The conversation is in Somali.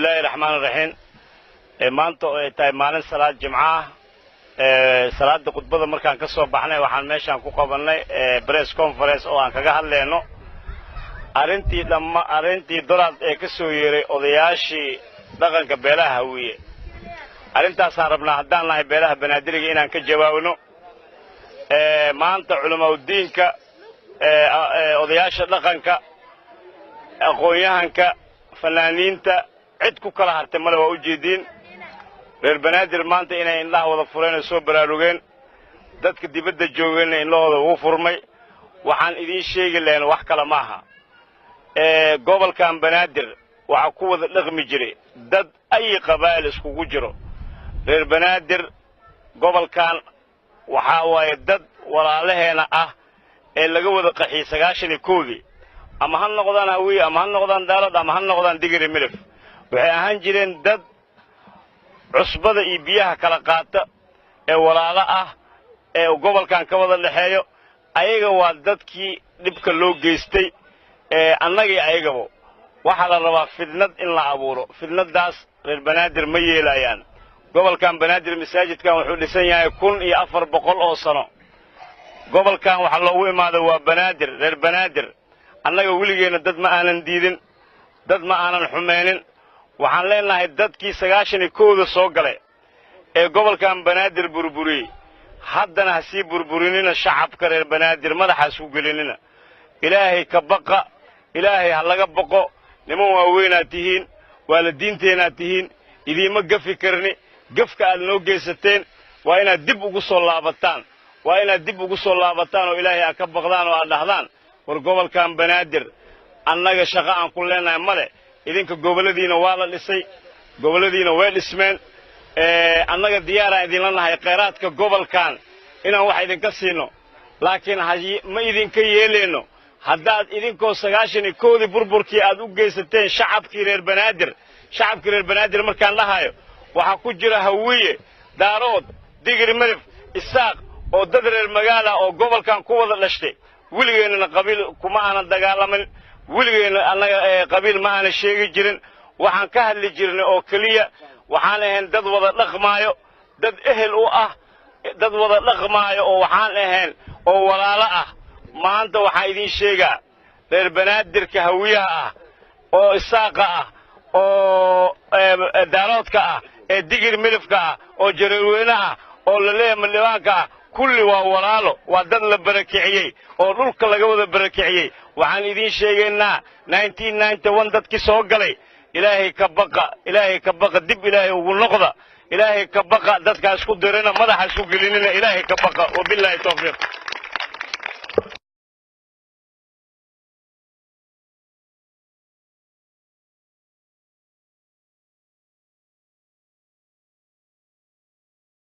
الله الرحمن الرحيم maanta ay tahay maalin salaad jimcaah salaada khudbada markaan ka soo baxnay waxaan meeshan ku qabanay press conference oo aan kaga hadlayno arintii dolaad ee ka soo yeeray odayaashii dhaqanka beelaha Hawiye arintaas aan rabnaa haddaan nahay beelaha Banaadiriga inaan ka jawaabno maanta culimada diinka odayaasha dhaqanka aqoonyahanka fanaaniinta cid ku kala hartay male waa u jeedin reer Banaadir maanta inay indhaha wada fureen soo baraarugeen dadka dibadda joogeen indhahooda ugu furmay waxaan idin sheegi lahayn wax kala maaha gobolkan Banaadir waxa ku wada dhaqmi jiray dad ay qabaal iskugu jiro reer Banaadir gobolkan waxa way dad walaalaheena ah ee laga wada qaxay 90 ama han noqdaan Hawiye ama han noqdaan Daarad ama han noqdaan Digiri Milif waxay ahaan jireen dad cusbada iyo biyaha kala qaata ee walaalo ah ee gobolkan ka wada dhaxeeyo ayaga waa dadkii dibka loo geystay annaga ayagaba waxa la rabaa fidnad in la abuuro fidnadaas reer Banaadir ma yeelayaan gobolkan Banaadir masaajidkan wuxuu dhisan yahay 1400 oo sano gobolkan waxa loogu imaaday waa Banaadir reer Banaadir annaga wiligeena dad ma aanan diidin dad ma aanan xumeenin waxaan leenahay dadkii 90 soo galay ee gobolkan Banaadir burburiyay haddana ha sii burburinina shacabka reer Banaadir madaxaas u gelinina ilaahay ka baqa ilaahay ha laga baqo niman waaweyn tihiin waalidiinteena tihiin idiima gafi karni gafka aad noo geysateen waa inaad dib ugu soo laabataan oo ilaahay ka baqdaan oo aad dhahdaan war gobolkan Banaadir annaga shaqo aan ku leenahay male idinka goboladiina waa la dhisay goboladiina way dhismeen annaga diyaar ah idin lanahay kheyraadka gobolkan inaan wax idinka siino laakiin ma idinka yeeleeno haddaad idinkoo 90 burburkii aad u geysateen shacabkii reer Banaadir markaan dhahayo waxa ku jira Hawiye Daarood Digiri Milif Isaaq oo dad reer magaala oo gobolkan ku wada dhashtay wiligeena qabiil kuma aanan dagaalamin wiligeena annaga qabiil ma aanan sheegi jirin waxaan ka hadli jirnay oo kaliya waxaan ahayn dad wada dhaqmaayo dad ehel u ah dad wada dhaqmaayo oo waxaan ahayn oo walaalo ah maanta waxa idin sheegaa reer Banaadirka Hawiyaha ah oo Isaaqa ah oo Daaroodka ah ee Digir Milifka ah oo Jareerweynaha oo Laleeyahay kulli waa walaalo waa dad la barakiciyay oo dhulka laga wada barakiciyay waxaan idin sheegaynaa 1991 dadkii soo galay ilaahay ka baqa dib ilaahay ugu noqda ilaahay ka baqa dadkaas ku dirina madaxa isku gelinina ilaahay ka baqa wabillahi tawfiiq